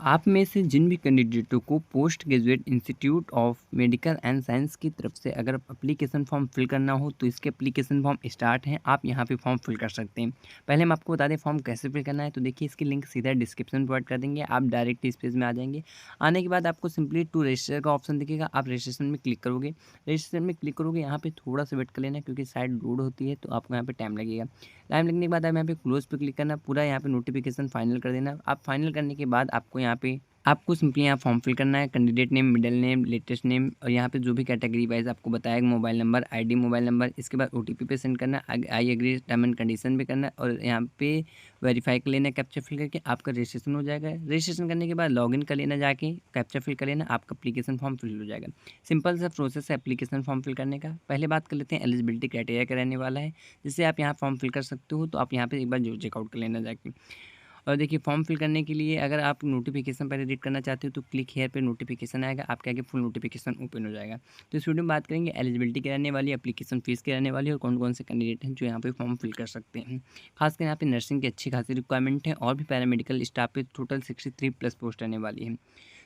आप में से जिन भी कैंडिडेटों को post graduate institute of medical and science की तरफ से अगर एप्लीकेशन फॉर्म फिल करना हो तो इसके एप्लीकेशन फॉर्म स्टार्ट हैं, आप यहां पे फॉर्म फिल कर सकते हैं। पहले हम आपको बता दें फॉर्म कैसे फिल करना है। तो देखिए, इसकी लिंक सीधा डिस्क्रिप्शन में प्रोवाइड कर देंगे, आप डायरेक्ट इस पेज में आ जाएंगे। आने के बाद आपको सिंपली टू रजिस्टर का ऑप्शन दिखेगा, आप रजिस्ट्रेशन में क्लिक करोगे। रजिस्ट्रेशन में क्लिक करोगे, यहाँ पे थोड़ा सा वेट कर लेना क्योंकि साइड लोड होती है तो आपको यहाँ पे टाइम लगेगा। टाइम लगने के बाद आप यहाँ पे क्लोज पे क्लिक करना, पूरा यहाँ पे नोटिफिकेशन फाइनल कर देना। आप फाइनल करने के बाद आपको सिंपली यहाँ फॉर्म फिल करना है, candidate name, middle name, latest name और यहाँ पे जो भी कैटेगरी वाइज आपको बताया, mobile number, ID mobile number. इसके बाद ओटीपी पे सेंड करना है, I agree term and condition भी करना है और यहाँ पे वेरीफाई कर लेना, कैप्चा फिल करके आपका रजिस्ट्रेशन हो जाएगा। रजिस्ट्रेशन करने के बाद लॉगिन कर लेना, जाके कैप्चा फिल कर लेना, आपका एप्लीकेशन फॉर्म फिल हो जाएगा। सिंपल सा प्रोसेस है एप्लीकेशन फॉर्म फिल करने का। पहले बात कर लेते हैं एलिजिबिलिटी क्राइटेरिया का रहने वाला है, जिससे आप यहाँ फॉर्म फिल कर सकते हो। तो आप यहाँ पे एक बार जो चेकआउट कर लेना जाके। और देखिए, फॉर्म फिल करने के लिए अगर आप नोटिफिकेशन पहले रीड करना चाहते हो तो क्लिक हेयर पे नोटिफिकेशन आएगा, आपके आगे फुल नोटिफिकेशन ओपन हो जाएगा। तो इस वीडियो में बात करेंगे एलिजिबिलिटी की रहने वाली, एप्लीकेशन फीस की रहने वाली और कौन कौन से कैंडिडेट हैं जो यहाँ पे फॉर्म फिल कर सकते हैं। खासकर यहाँ पे नर्सिंग की अच्छी खासी रिक्वायरमेंट है और भी पैरामेडिकल स्टाफ पे टोटल 63+ पोस्ट रहने वाली है।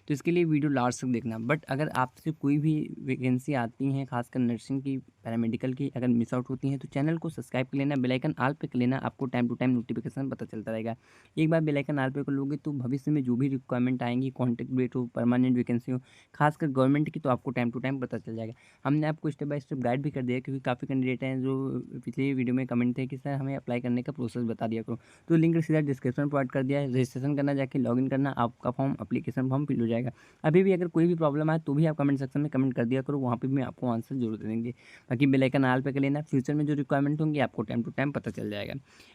तो इसके लिए वीडियो लास्ट तक देखना। बट अगर आपसे कोई भी वैकेंसी आती हैं, खासकर नर्सिंग की, पैरामेडिकल की, अगर मिस आउट होती हैं तो चैनल को सब्सक्राइब कर लेना, बेल आइकन ऑल पे कर लेना, आपको टाइम टू टाइम नोटिफिकेशन पता चलता रहेगा। एक बार बेल आइकन ऑल पे कर लोगे तो भविष्य में जो भी रिक्वायरमेंट आएंगी, कॉन्टैक्ट बेट हो, परमानेंट वैकेंसी हो, खासकर गवर्नमेंट की, तो आपको टाइम टू टाइम पता चल जाएगा। हमने आपको स्टेप बाय स्टेप गाइड भी कर दिया क्योंकि काफ़ी कैंडिडेट हैं जो पिछले वीडियो में कमेंट थे कि सर हमें अप्लाई करने का प्रोसेस बता दिया करो। तो लिंक सीधा डिस्क्रिप्शन प्रोवाइड कर दिया है, रजिस्ट्रेशन करना, जाके लॉगिन करना, आपका फॉर्म एप्लीकेशन फॉर्म फिल हो जाएगा। अभी भी अगर कोई भी प्रॉब्लम आए तो भी आप कमेंट सेक्शन में कमेंट कर दिया करो, वहाँ पे भी आपको आंसर जरूर दे देंगे। बाकी बेल आइकन ऑल पे कर लेना, फ्यूचर में जो रिक्वायरमेंट होंगी आपको टाइम टू टाइम पता चल जाएगा।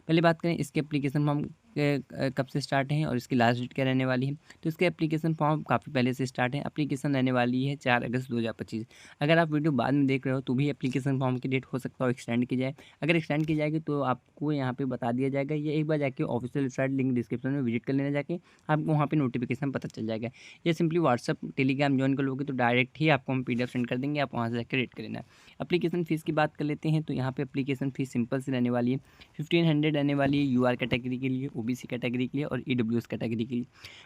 पहले बात करें इसके एप्लीकेशन फॉर्म कब से स्टार्ट है और इसकी लास्ट डेट क्या रहने वाली है। तो इसके एप्लीकेशन फॉर्म काफ़ी पहले से स्टार्ट है, एप्लीकेशन रहने वाली है 4 अगस्त 2025। अगर आप वीडियो बाद में देख रहे हो तो भी एप्लीकेशन फॉर्म की डेट हो सकता है एक्सटेंड की जाए। अगर एक्सटेंड की जाएगी तो आपको यहाँ पे बता दिया जाएगा, ये एक बार जाके ऑफिशियल वेबसाइट लिंक डिस्क्रिप्शन में विजिट कर लेना, जाके आपको वहाँ पे नोटिफिकेशन पता चल जाएगा। या सिंपली व्हाट्सअप टेलीग्राम ज्वाइन कर लोगे तो डायरेक्ट ही आपको हम पीडीएफ सेंड कर देंगे, आप वहाँ से जाकर रेड कर लेना। एप्लीकेशन फ़ीस की बात कर लेते हैं। तो यहाँ पे एप्लीकेशन फ़ीस सिंपल से रहने वाली है, 1500 रहने वाली है यूआर कैटेगरी के लिए, ओबीसी कैटेगरी के लिए और ईडब्ल्यूएस कैटेगरी के लिए।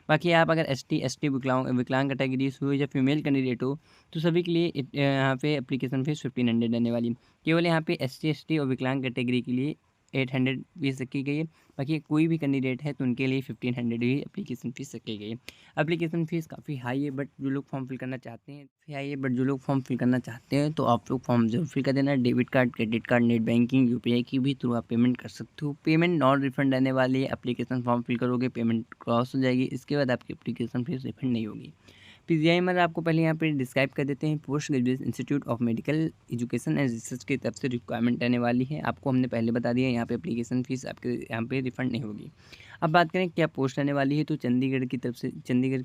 बाकी आप अगर एसटी विकलांग कैटेगरी से हो या फीमेल कैंडिडेट हो तो सभी के लिए यहाँ पे एप्लीकेशन फ़ीस 1500 रहने वाली है। केवल यहाँ पे एसटी और विकलांग कैटेगरी के लिए 800 फीस रखी गई है। बाकी कोई भी कैंडिडेट है तो उनके लिए 1500 ही एप्लीकेशन फ़ीस रखी गई है। एप्लीकेशन फ़ीस काफ़ी हाई है, बट जो लोग फॉर्म फिल करना चाहते हैं तो आप लोग फॉर्म जरूर फिल कर देना। Debit card, credit card, net banking, UPI की भी थ्रू आप पेमेंट कर सकते हो। पेमेंट नॉन रिफंड रहने वाली है, एप्लीकेशन फॉर्म फिल करोगे पेमेंट क्रॉस हो जाएगी, इसके बाद आपकी एप्लीकेशन फीस रिफंड नहीं होगी। पीजीआई में आपको पहले यहाँ पे डिस्क्राइब कर देते हैं, post graduate institute of medical education and research की तरफ से रिक्वायरमेंट रहने वाली है। आपको हमने पहले बता दिया, यहाँ पे एप्लीकेशन फीस आपके यहाँ पे रिफंड नहीं होगी। अब बात करें क्या पोस्ट रहने वाली है, तो चंडीगढ़ की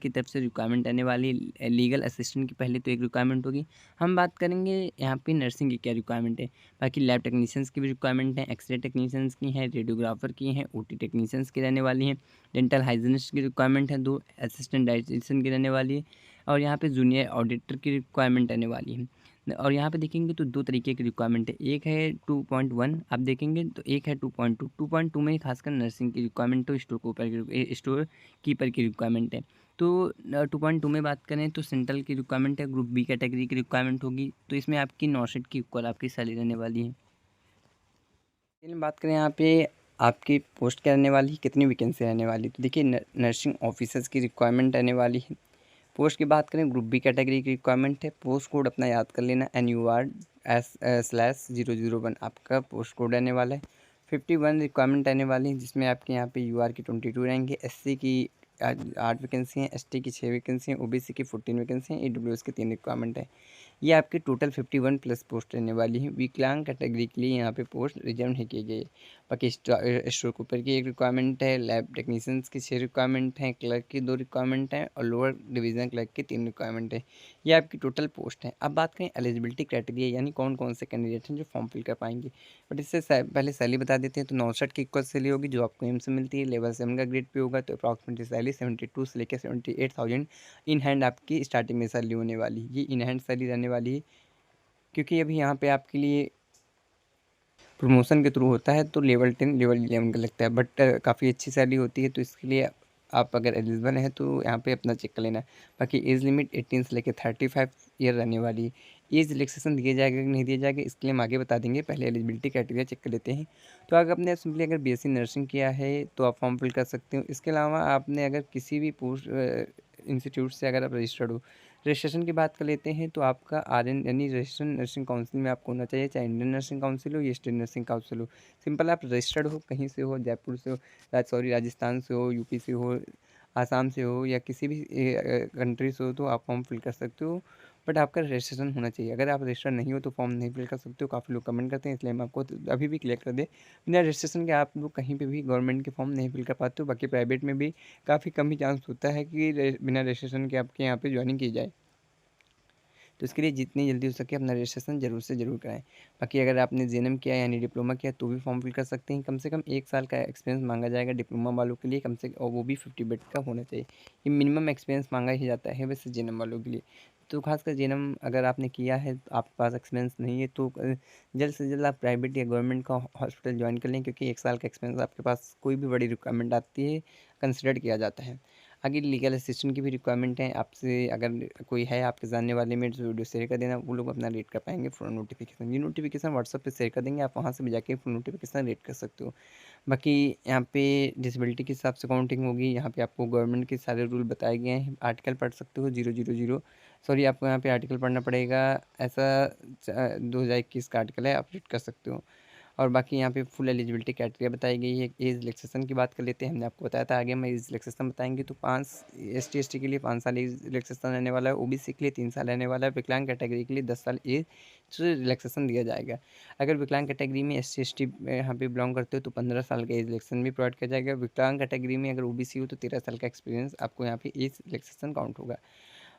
तरफ से रिक्वायरमेंट रहने वाली है। लीगल असिस्टेंट की पहले तो एक रिक्वायरमेंट होगी। हम बात करेंगे यहाँ पे नर्सिंग की क्या रिक्वायरमेंट है। बाकी लैब टेक्नीशियंस की भी रिक्वायरमेंट है, एक्सरे टेक्नीशियंस की है, रेडियोग्राफर की हैं, ओटी टेक्नीशियंस की रहने वाली हैं, डेंटल हाइजीनिस्ट की रिक्वायरमेंट है 2, असिस्टेंट डाइटिशियन की रहने वाली है और यहाँ पे जूनियर ऑडिटर की रिक्वायरमेंट आने वाली है। और यहाँ पे देखेंगे तो 2 तरीके की रिक्वायरमेंट है, एक है 2.1 आप देखेंगे तो एक है 2.2। 2.2 में खासकर नर्सिंग की रिक्वायरमेंट तो स्टोर कीपर की रिक्वायरमेंट है। तो 2.2 में बात करें तो सेंट्रल की रिक्वायरमेंट है, ग्रुप बी कैटेगरी की रिक्वायरमेंट होगी। तो इसमें आपकी 900 की इक्वल आपकी सैलरी रहने वाली है। चलिए बात करें यहाँ पे आपकी पोस्ट क्या रहने वाली है, कितनी वैकेंसी रहने वाली। तो देखिए, नर्सिंग ऑफिसर्स की रिक्वायरमेंट रहने वाली है। पोस्ट की बात करें, ग्रुप बी कैटेगरी की रिक्वायरमेंट है। पोस्ट कोड अपना याद कर लेना, NUR/001 आपका पोस्ट कोड रहने वाला है। 51 रिक्वायरमेंट रहने वाली है, जिसमें आपके यहाँ पे UR की 22 रहेंगे, SC की 8 वैकेंसी हैं, ST की 6 वैकेंसी हैं, OBC की 14 वैकेंसी हैं, EWS की 3 रिक्वायरमेंट है। ये आपकी टोटल 51+ पोस्ट रहने वाली है। विकलांग कैटेगरी के लिए यहाँ पे पोस्ट रिजर्व नहीं की गई है। बाकी स्टोर कीपर की 1 रिक्वायरमेंट है, लैब टेक्नीशियंस की 6 रिक्वायरमेंट हैं, क्लर्क की 2 रिक्वायरमेंट हैं और लोअर डिवीज़न क्लर्क की 3 रिक्वायरमेंट है। ये आपकी टोटल पोस्ट है। अब बात करें एलिजिबिलिटी क्राइटेरिया, यानी कौन कौन से कैंडिडेट हैं जो फॉर्म फिल कर पाएंगे। बट इससे पहले सैलरी बता देते हैं। तो 69 की इक्वल सैलरी होगी जो आपको एम से मिलती है, लेवल 7 का ग्रेड पे होगा, तो अप्रॉक्सिमेटली सैलरी 72 से लेकर 78,000 इन हैंड आपकी स्टार्टिंग में सैलरी होने वाली है। ये इन हैंड सैलरी रहने वाली है क्योंकि अभी यहाँ पे आपके लिए प्रमोशन के थ्रू होता है, तो लेवल 10 लेवल 11 का लगता है, बट काफ़ी अच्छी सैलरी होती है। तो इसके लिए आप अगर एलिजिबल हैं तो यहाँ पे अपना चेक कर लेना। बाकी एज लिमिट 18 से लेकर 35 ईयर रहने वाली। एज रिलैक्सेशन दिया जाएगा कि नहीं दिया जाएगा इसके लिए हम आगे बता देंगे, पहले एलिजिबिलिटी क्राइटेरिया चेक कर लेते हैं। तो अगर आपने सिंपली अगर बीएससी नर्सिंग किया है तो आप फॉर्म फिल कर सकते हो। इसके अलावा आपने अगर किसी भी पोस्ट इंस्टीट्यूट से अगर आप रजिस्टर्ड हो, रजिस्ट्रेशन की बात कर लेते हैं तो आपका आरएन यानी रजिस्ट्रेशन नर्सिंग काउंसिल में आपको होना चाहिए, चाहे इंडियन नर्सिंग काउंसिल हो या स्टेट नर्सिंग काउंसिल हो। सिंपल आप रजिस्टर्ड हो, कहीं से हो, जयपुर से हो, राजस्थान से हो, यूपी से हो, आसाम से हो या किसी भी कंट्री से हो तो आप फॉर्म फिल कर सकते हो। बट आपका रजिस्ट्रेशन होना चाहिए। अगर आप रजिस्टर नहीं हो तो फॉर्म नहीं फिल कर सकते हो। काफ़ी लोग कमेंट करते हैं, इसलिए हम आपको अभी भी क्लियर कर दें, बिना रजिस्ट्रेशन के आप लोग कहीं पे भी गवर्नमेंट के फॉर्म नहीं फिल कर पाते हो। बाकी प्राइवेट में भी काफ़ी कम ही चांस होता है कि बिना रजिस्ट्रेशन के आपके यहाँ पे ज्वाइनिंग की जाए। तो इसके लिए जितनी जल्दी हो सके अपना रजिस्ट्रेशन ज़रूर से ज़रूर कराएं। बाकी अगर आपने जेएनएम किया यानी डिप्लोमा किया तो भी फॉर्म फिल कर सकते हैं। कम से कम 1 साल का एक्सपीरियंस मांगा जाएगा डिप्लोमा वालों के लिए, कम से और वो भी 50 बेड का होना चाहिए। ये मिनिमम एक्सपीरियंस मांगा ही जाता है वैसे जेएनएम वालों के लिए। तो खासकर जेएनएम अगर आपने किया है तो आपके पास एक्सपीरियंस नहीं है तो जल्द से जल्द आप प्राइवेट या गवर्नमेंट का हॉस्पिटल ज्वाइन कर लें, क्योंकि 1 साल का एक्सपीरियंस आपके पास कोई भी बड़ी रिक्वायरमेंट आती है कंसिडर किया जाता है। आगे लीगल असिस्टेंट की भी रिक्वायरमेंट है। आपसे अगर कोई है आपके जानने वाले में तो वीडियो शेयर कर देना, वो लोग अपना रेट कर पाएंगे फुल नोटिफिकेशन। ये नोटिफिकेशन व्हाट्सअप पे शेयर कर देंगे, आप वहाँ से भी जाके फुल नोटिफिकेशन रेट कर सकते हो। बाकी यहाँ पे डिसेबिलिटी के हिसाब से काउंटिंग होगी। यहाँ पे आपको गवर्नमेंट के सारे रूल बताए गए हैं। आर्टिकल पढ़ सकते हो 000, सॉरी आपको यहाँ पे आर्टिकल पढ़ना पड़ेगा, ऐसा 2021 का आर्टिकल है, आप रीड कर सकते हो। और बाकी यहाँ पे फुल एलिजिबिलिटी क्राइटेरिया बताई गई है। एज रिलैक्सेशन की बात कर लेते हैं, हमने आपको बताया था, आगे हम एज रिलैक्सेशन बताएंगे। तो 5 ST ST के लिए 5 साल एज रिलैक्सेशन रहने वाला है, ओबीसी के लिए 3 साल रहने वाला है, विकलांग कैटेगरी के लिए 10 साल एज रिलैक्सेशन दिया जाएगा। अगर विकलांग कैटेगरी में SC ST यहाँ पे बिलोंग करते हो तो 15 साल का एज रिलैक्सेशन भी प्रोवाइड किया जाएगा। विकलांग कैटेगरी में अगर ओबीसी हो तो 13 साल का एक्सपीरियंस आपको यहाँ पे एज रिलैक्सेशन काउंट होगा।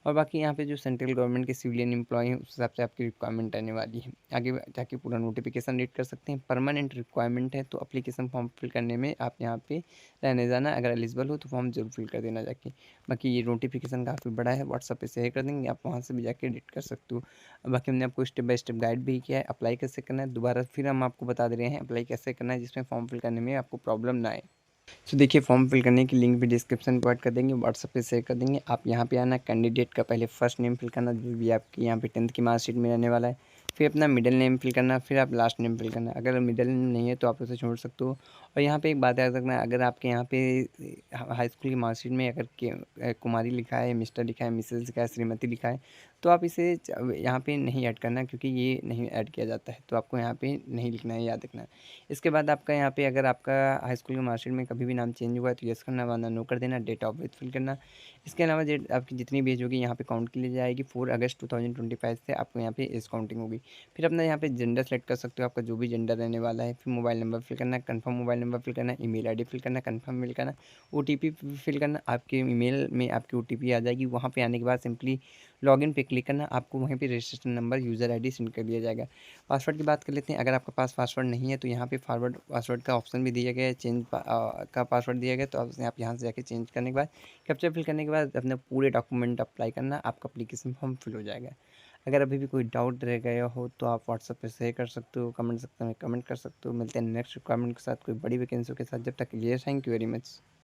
और बाकी यहाँ पे जो सेंट्रल गवर्नमेंट के सिविलियन एम्प्लॉय हैं उस हिसाब से आपकी रिक्वायरमेंट रहने वाली है। आगे जाके पूरा नोटिफिकेशन रीड कर सकते हैं। परमानेंट रिक्वायरमेंट है तो एप्लीकेशन फॉर्म फिल करने में आप यहाँ पे रहने जाना, अगर एलिजिबल हो तो फॉर्म जरूर फिल कर देना जाके। बाकी ये नोटिफिकेशन काफ़ी बड़ा है, व्हाट्सअप पे शेयर कर देंगे, आप वहाँ से भी जाके रीड कर सकते हो। बाकी हमने आपको स्टेप बाय स्टेप गाइड भी किया है, अप्लाई कैसे करना है दोबारा फिर हम आपको बता दे रहे हैं अप्लाई कैसे करना है, जिसमें फॉर्म फिल करने में आपको प्रॉब्लम ना आए। तो देखिए फॉर्म फिल करने की लिंक भी डिस्क्रिप्शन में प्रोवाइड कर देंगे, व्हाट्सएप पे शेयर कर देंगे। आप यहाँ पे आना, कैंडिडेट का पहले फर्स्ट नेम फिल करना जो भी आपकी यहाँ पे 10th की मार्कशीट में रहने वाला है, फिर अपना मिडिल नेम फिल करना, फिर आप लास्ट नेम फिल करना। अगर मिडिल नेम नहीं है तो आप उसे छोड़ सकते हो। और यहाँ पे एक बात याद रखना, अगर आपके यहाँ पे हाई स्कूल की मार्कशीट में अगर कुमारी लिखा है, मिस्टर लिखा है, मिसेज लिखा है, श्रीमती लिखा है तो आप इसे यहाँ पे नहीं ऐड करना, क्योंकि ये नहीं ऐड किया जाता है, तो आपको यहाँ पे नहीं लिखना है, याद रखना है। इसके बाद आपका यहाँ पे अगर आपका हाई स्कूल की मार्कशीट में कभी भी नाम चेंज हुआ है तो यस करना, वरना नो कर देना। डेट ऑफ बर्थ फिल करना। इसके अलावा डेट आपकी जितनी भी एज होगी यहाँ पे काउंट की ली जाएगी। 4 अगस्त 2025 से आपको यहाँ पे एज काउंटिंग होगी। फिर अपना यहाँ पे जेंडर सेलेक्ट कर सकते हो, आपका जो भी जेंडर रहने वाला है। फिर मोबाइल नंबर फिल करना, कन्फर्म मोबाइल नंबर फिल करना, ईमेल आईडी फिल करना, कन्फर्म फिल करना, OTP फिल करना। आपके ईमेल में आपकी OTP आ जाएगी, वहाँ पे आने के बाद सिंपली लॉगिन पे क्लिक करना, आपको वहीं पे registration number user ID send कर दिया जाएगा। पासवर्ड की बात कर लेते हैं, अगर आपके पास पासवर्ड नहीं है तो यहाँ पे फॉरवर्ड पासवर्ड का ऑप्शन भी दिया गया है, चेंज का पासवर्ड दिया गया, तो आप यहाँ से जाके चेंज करने के बाद कैप्चर फिल करने के बाद अपने पूरे डॉक्यूमेंट अप्लाई करना, आपका अप्लीकेशन फॉर्म फिल हो जाएगा। अगर अभी भी कोई डाउट रह गया हो तो आप व्हाट्सएप पे शेयर कर सकते हो, कमेंट सेक्शन में कमेंट कर सकते हो। मिलते हैं नेक्स्ट रिक्वायरमेंट के साथ कोई बड़ी वैकेंसी के साथ, जब तक के लिए थैंक यू वेरी मच।